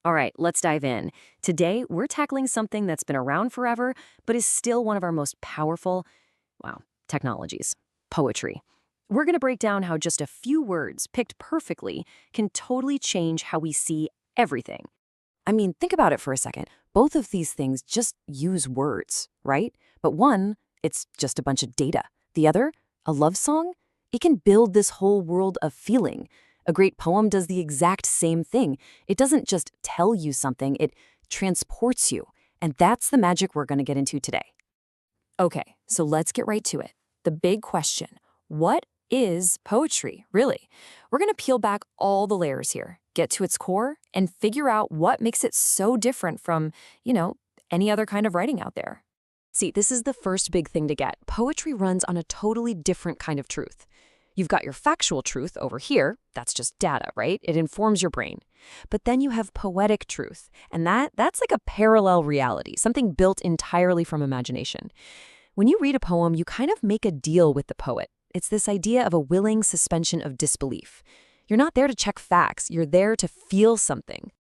All right, let's dive in. Today, we're tackling something that's been around forever, but is still one of our most powerful, wow, technologies: poetry. We're going to break down how just a few words picked perfectly can totally change how we see everything. I mean, think about it for a second. Both of these things just use words, right? But one, it's just a bunch of data. The other, a love song, it can build this whole world of feeling. A great poem does the exact same thing. It doesn't just tell you something, it transports you. And that's the magic we're going to get into today. Okay, so let's get right to it. The big question: what is poetry, really? We're going to peel back all the layers here, get to its core, and figure out what makes it so different from, any other kind of writing out there. See, this is the first big thing to get. Poetry runs on a totally different kind of truth. You've got your factual truth over here. That's just data, right? It informs your brain. But then you have poetic truth, and that's like a parallel reality, something built entirely from imagination. When you read a poem, you kind of make a deal with the poet. It's this idea of a willing suspension of disbelief. You're not there to check facts, you're there to feel something.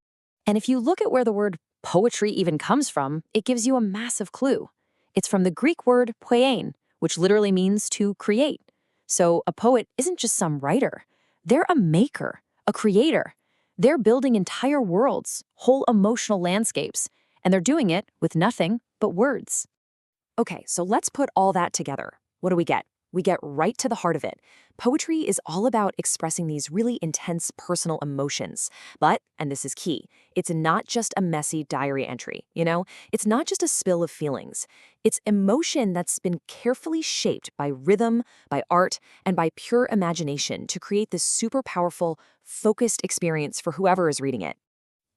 And if you look at where the word poetry even comes from, it gives you a massive clue. It's from the Greek word poiein, which literally means to create. So a poet isn't just some writer. They're a maker, a creator. They're building entire worlds, whole emotional landscapes, and they're doing it with nothing but words. Okay, so let's put all that together. What do we get? We get right to the heart of it. Poetry is all about expressing these really intense personal emotions. But, and this is key, it's not just a messy diary entry, It's not just a spill of feelings. It's emotion that's been carefully shaped by rhythm, by art, and by pure imagination to create this super powerful, focused experience for whoever is reading it.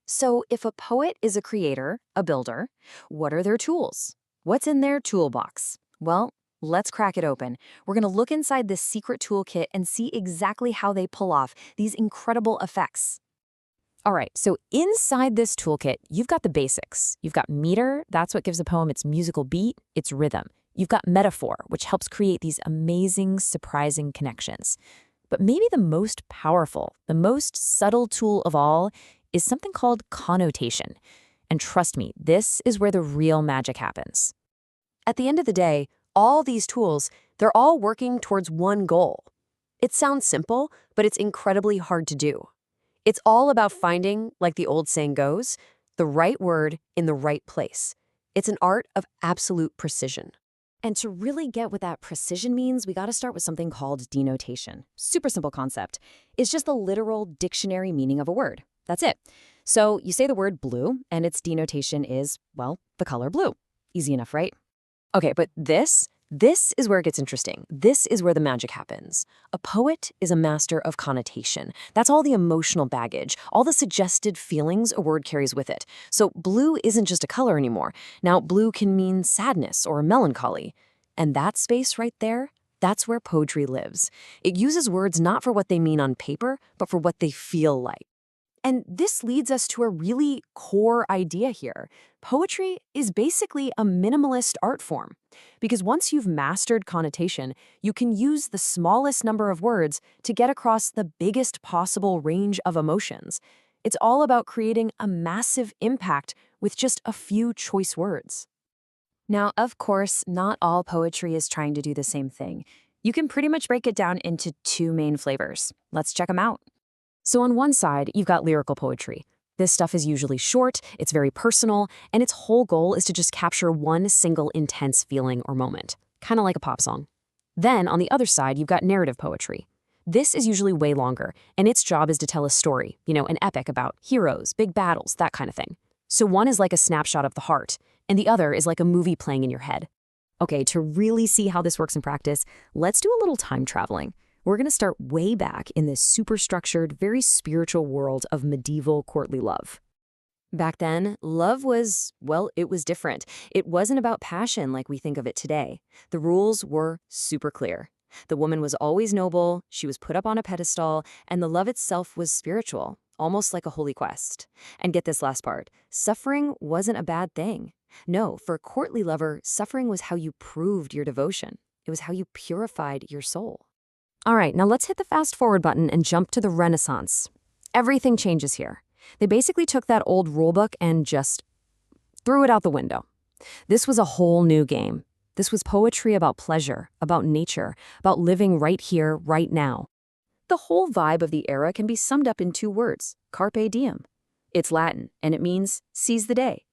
So if a poet is a creator, a builder, what are their tools? What's in their toolbox? Well, let's crack it open. We're going to look inside this secret toolkit and see exactly how they pull off these incredible effects. All right, so inside this toolkit, you've got the basics. You've got meter, that's what gives a poem its musical beat, its rhythm. You've got metaphor, which helps create these amazing, surprising connections. But maybe the most powerful, the most subtle tool of all is something called connotation. And trust me, this is where the real magic happens. At the end of the day, all these tools, they're all working towards one goal. It sounds simple, but it's incredibly hard to do. It's all about finding, like the old saying goes, the right word in the right place. It's an art of absolute precision. And to really get what that precision means, we got to start with something called denotation. Super simple concept. It's just the literal dictionary meaning of a word. That's it. So you say the word blue, and its denotation is, well, the color blue. Easy enough, right? Okay, but this is where it gets interesting. This is where the magic happens. A poet is a master of connotation. That's all the emotional baggage, all the suggested feelings a word carries with it. So blue isn't just a color anymore. Now, blue can mean sadness or melancholy. And that space right there, that's where poetry lives. It uses words not for what they mean on paper, but for what they feel like. And this leads us to a really core idea here. Poetry is basically a minimalist art form, because once you've mastered connotation, you can use the smallest number of words to get across the biggest possible range of emotions. It's all about creating a massive impact with just a few choice words. Now, of course, not all poetry is trying to do the same thing. You can pretty much break it down into two main flavors. Let's check them out. So on one side, you've got lyrical poetry. This stuff is usually short, it's very personal, and its whole goal is to just capture one single intense feeling or moment, kind of like a pop song. Then, on the other side, you've got narrative poetry. This is usually way longer, and its job is to tell a story, an epic about heroes, big battles, that kind of thing. So one is like a snapshot of the heart, and the other is like a movie playing in your head. Okay, to really see how this works in practice, let's do a little time traveling. We're going to start way back in this super structured, very spiritual world of medieval courtly love. Back then, love was, well, it was different. It wasn't about passion like we think of it today. The rules were super clear. The woman was always noble, she was put up on a pedestal, and the love itself was spiritual, almost like a holy quest. And get this last part, suffering wasn't a bad thing. No, for a courtly lover, suffering was how you proved your devotion. It was how you purified your soul. All right, now let's hit the fast forward button and jump to the Renaissance. Everything changes here. They basically took that old rulebook and just threw it out the window. This was a whole new game. This was poetry about pleasure, about nature, about living right here, right now. The whole vibe of the era can be summed up in 2 words, carpe diem. It's Latin, and it means seize the day.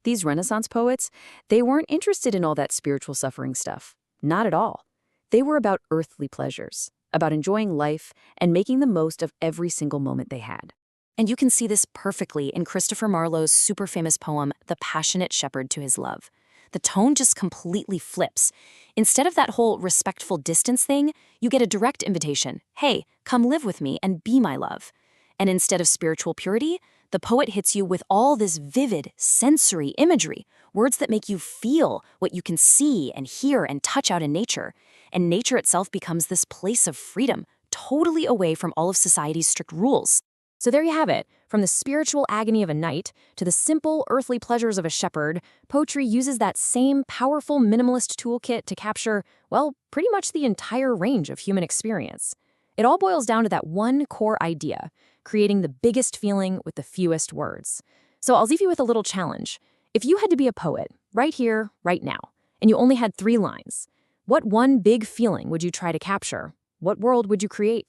These Renaissance poets, they weren't interested in all that spiritual suffering stuff. Not at all. They were about earthly pleasures, about enjoying life and making the most of every single moment they had. And you can see this perfectly in Christopher Marlowe's super famous poem, The Passionate Shepherd to His Love. The tone just completely flips. Instead of that whole respectful distance thing, you get a direct invitation. Hey, come live with me and be my love. And instead of spiritual purity, the poet hits you with all this vivid, sensory imagery, words that make you feel what you can see and hear and touch out in nature. And nature itself becomes this place of freedom, totally away from all of society's strict rules. So there you have it. From the spiritual agony of a knight to the simple earthly pleasures of a shepherd, poetry uses that same powerful minimalist toolkit to capture, well, pretty much the entire range of human experience. It all boils down to that one core idea, creating the biggest feeling with the fewest words. So I'll leave you with a little challenge. If you had to be a poet, right here, right now, and you only had 3 lines, what one big feeling would you try to capture? What world would you create?